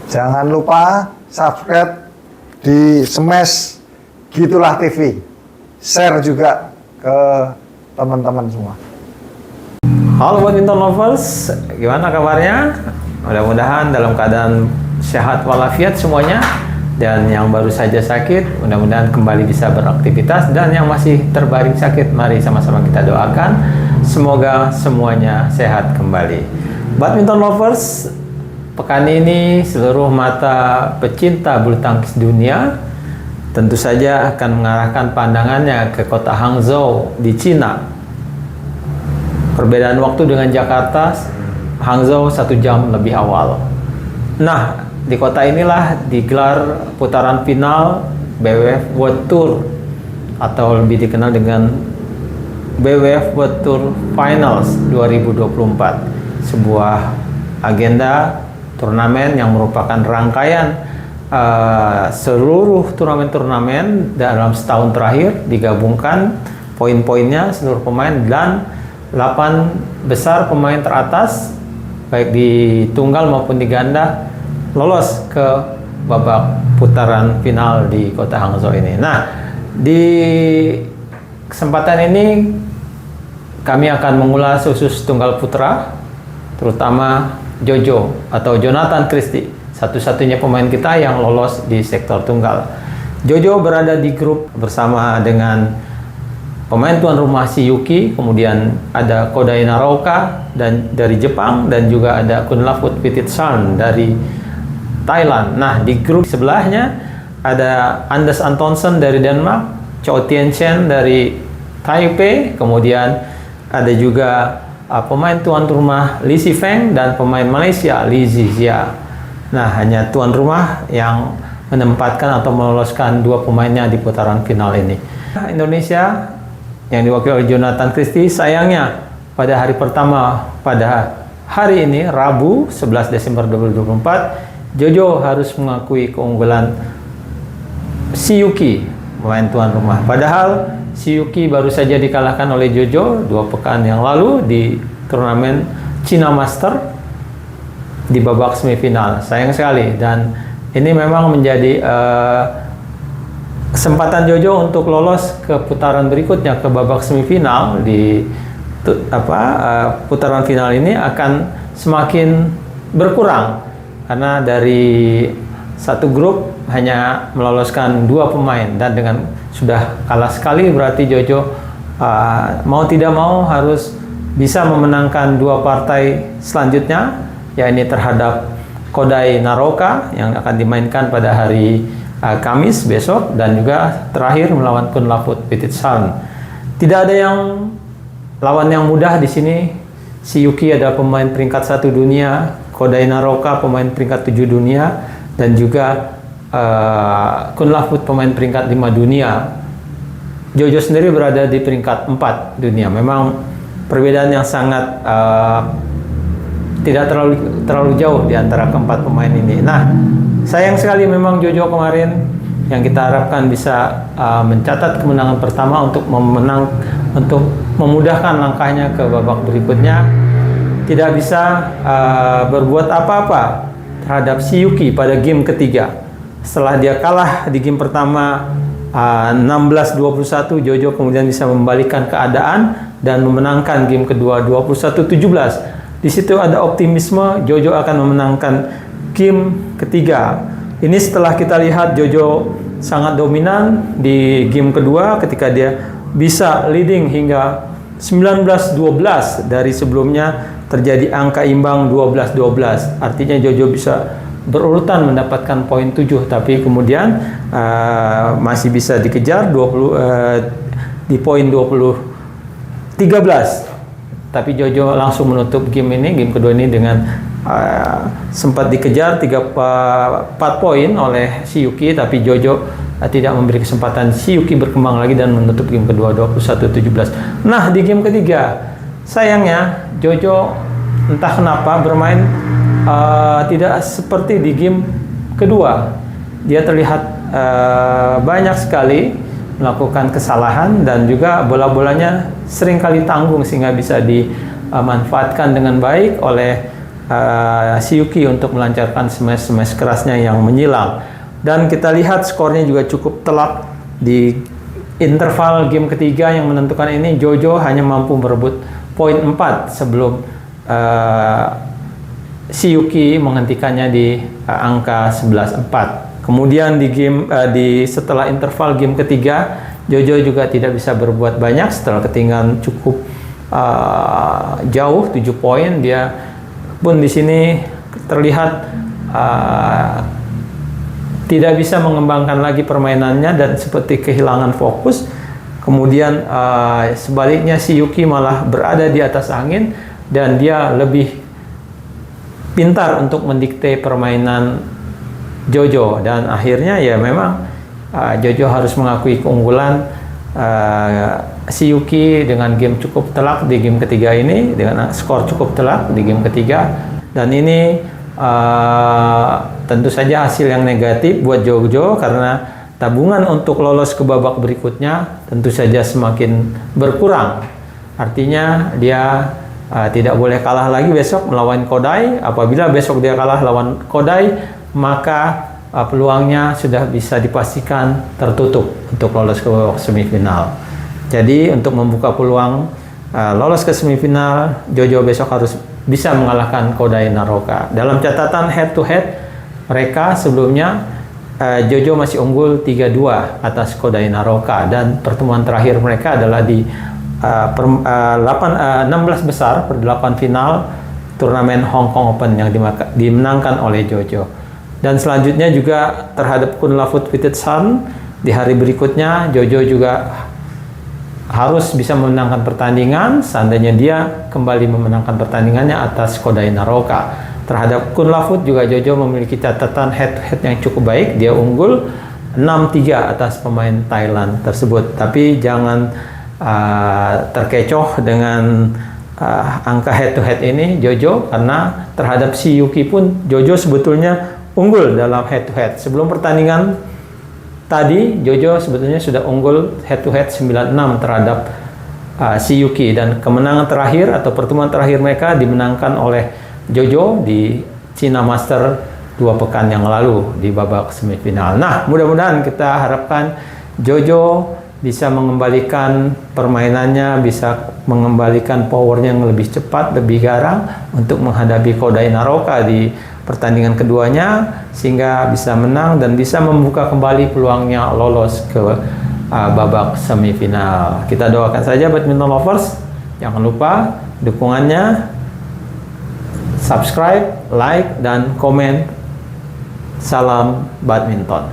Jangan lupa subscribe di Smash Gitulah TV. Share juga ke teman-teman semua. Halo badminton lovers, gimana kabarnya? Mudah-mudahan dalam keadaan sehat walafiat semuanya. Dan yang baru saja sakit, mudah-mudahan kembali bisa beraktivitas. Dan yang masih terbaring sakit, mari sama-sama kita doakan semoga semuanya sehat kembali. Badminton lovers, pekan ini seluruh mata pecinta bulu tangkis dunia tentu saja akan mengarahkan pandangannya ke kota Hangzhou di Cina. Perbedaan waktu dengan Jakarta, Hangzhou 1 jam lebih awal. Nah, di kota inilah digelar putaran final BWF World Tour atau lebih dikenal dengan BWF World Tour Finals 2024, sebuah agenda turnamen yang merupakan rangkaian seluruh turnamen-turnamen dalam setahun terakhir, digabungkan poin-poinnya seluruh pemain dan 8 besar pemain teratas baik di tunggal maupun di ganda lolos ke babak putaran final di kota Hangzhou ini. Nah, di kesempatan ini kami akan mengulas khusus tunggal putra, terutama Jojo atau Jonathan Christie, satu-satunya pemain kita yang lolos di sektor tunggal. Jojo berada di grup bersama dengan pemain tuan rumah Shiyuki, kemudian ada Kodai Naroka dan dari Jepang, dan juga ada Kunlavut Pititsan dari Thailand. Nah, di grup sebelahnya ada Anders Antonsen dari Denmark, Chou Tien-chen dari Taipei, kemudian ada juga pemain tuan rumah Li Shifeng dan pemain Malaysia Li Zizia. Nah, hanya tuan rumah yang menempatkan atau meloloskan 2 pemainnya di putaran final ini. Indonesia yang diwakili oleh Jonathan Christie, sayangnya pada hari pertama pada hari ini Rabu 11 Desember 2024, Jojo harus mengakui keunggulan Shiyuki, pemain tuan rumah. Padahal Shiyuki baru saja dikalahkan oleh Jojo 2 pekan yang lalu di turnamen China Master di babak semifinal. Sayang sekali, dan ini memang menjadi kesempatan Jojo untuk lolos ke putaran berikutnya, ke babak semifinal. Di putaran final ini akan semakin berkurang karena dari satu grup hanya meloloskan 2 pemain, dan dengan sudah kalah sekali berarti Jojo mau tidak mau harus bisa memenangkan 2 partai selanjutnya, yakni terhadap Kodai Naroka yang akan dimainkan pada hari Kamis besok, dan juga terakhir melawan Kunlavut Pititsan. Tidak ada lawan yang mudah di sini. Shiyuki adalah pemain peringkat 1 dunia, Kodai Naroka pemain peringkat 7 dunia, dan juga Kunlavut pemain peringkat 5 dunia. Jojo sendiri berada di peringkat 4 dunia. Memang perbedaan yang sangat tidak terlalu jauh di antara keempat pemain ini. Nah, sayang sekali memang Jojo kemarin yang kita harapkan bisa mencatat kemenangan pertama untuk memudahkan langkahnya ke babak berikutnya, tidak bisa berbuat apa-apa terhadap Shiyuki pada game ketiga. Setelah dia kalah di game pertama 16-21, Jojo kemudian bisa membalikan keadaan dan memenangkan game kedua 21-17. Di situ ada optimisme Jojo akan memenangkan game ketiga. Ini setelah kita lihat Jojo sangat dominan di game kedua ketika dia bisa leading hingga 19-12 dari sebelumnya terjadi angka imbang 12-12. Artinya Jojo bisa berurutan mendapatkan poin 7, tapi kemudian masih bisa dikejar di poin 13. Tapi Jojo langsung menutup game kedua ini dengan sempat dikejar 4 poin oleh Shiyuki, tapi Jojo tidak memberi kesempatan Shiyuki berkembang lagi dan menutup game kedua 21-17. Nah, di game ketiga sayangnya Jojo entah kenapa bermain tidak seperti di game kedua. Dia terlihat banyak sekali melakukan kesalahan, dan juga bola-bolanya seringkali tanggung sehingga bisa dimanfaatkan dengan baik oleh si Yuki untuk melancarkan smash kerasnya yang menyilang. Dan kita lihat skornya juga cukup telak di interval game ketiga yang menentukan ini. Jojo hanya mampu merebut poin 4 sebelum si Yuki menghentikannya di angka 11-4. Kemudian setelah interval game ketiga, Jojo juga tidak bisa berbuat banyak setelah ketinggalan cukup jauh 7 poin. Dia pun di sini terlihat tidak bisa mengembangkan lagi permainannya dan seperti kehilangan fokus. Kemudian sebaliknya si Yuki malah berada di atas angin dan dia lebih pintar untuk mendikte permainan Jojo, dan akhirnya ya memang Jojo harus mengakui keunggulan si Yuki dengan game cukup telak di game ketiga ini, dengan skor cukup telak di game ketiga. Dan ini tentu saja hasil yang negatif buat Jojo karena tabungan untuk lolos ke babak berikutnya tentu saja semakin berkurang. Artinya dia tidak boleh kalah lagi besok melawan Kodai. Apabila besok dia kalah lawan Kodai, maka peluangnya sudah bisa dipastikan tertutup untuk lolos ke babak semifinal. Jadi untuk membuka peluang lolos ke semifinal, Jojo besok harus bisa mengalahkan Kodai Naroka. Dalam catatan head to head mereka sebelumnya, Jojo masih unggul 3-2 atas Kodai Naroka, dan pertemuan terakhir mereka adalah di 16 besar per 8 final turnamen Hong Kong Open yang dimenangkan oleh Jojo. Dan selanjutnya juga terhadap Kunlavut Wittetson di hari berikutnya, Jojo juga harus bisa memenangkan pertandingan. Seandainya dia kembali memenangkan pertandingannya atas Kodai Naroka. Terhadap Kunlavut juga Jojo memiliki catatan head-to-head yang cukup baik. Dia unggul 6-3 atas pemain Thailand tersebut. Tapi jangan terkecoh dengan angka head-to-head ini Jojo, karena terhadap si Yuki pun Jojo sebetulnya unggul dalam head to head. Sebelum pertandingan tadi, Jojo sebetulnya sudah unggul head to head 9-6 terhadap si Yuki, dan kemenangan terakhir atau pertemuan terakhir mereka dimenangkan oleh Jojo di China Master 2 pekan yang lalu di babak semifinal. Nah, mudah-mudahan kita harapkan Jojo bisa mengembalikan permainannya, bisa mengembalikan powernya yang lebih cepat, lebih garang untuk menghadapi Kodai Naroka di pertandingan keduanya, sehingga bisa menang dan bisa membuka kembali peluangnya lolos ke babak semifinal. Kita doakan saja badminton lovers. Jangan lupa dukungannya, subscribe, like, dan komen. Salam badminton.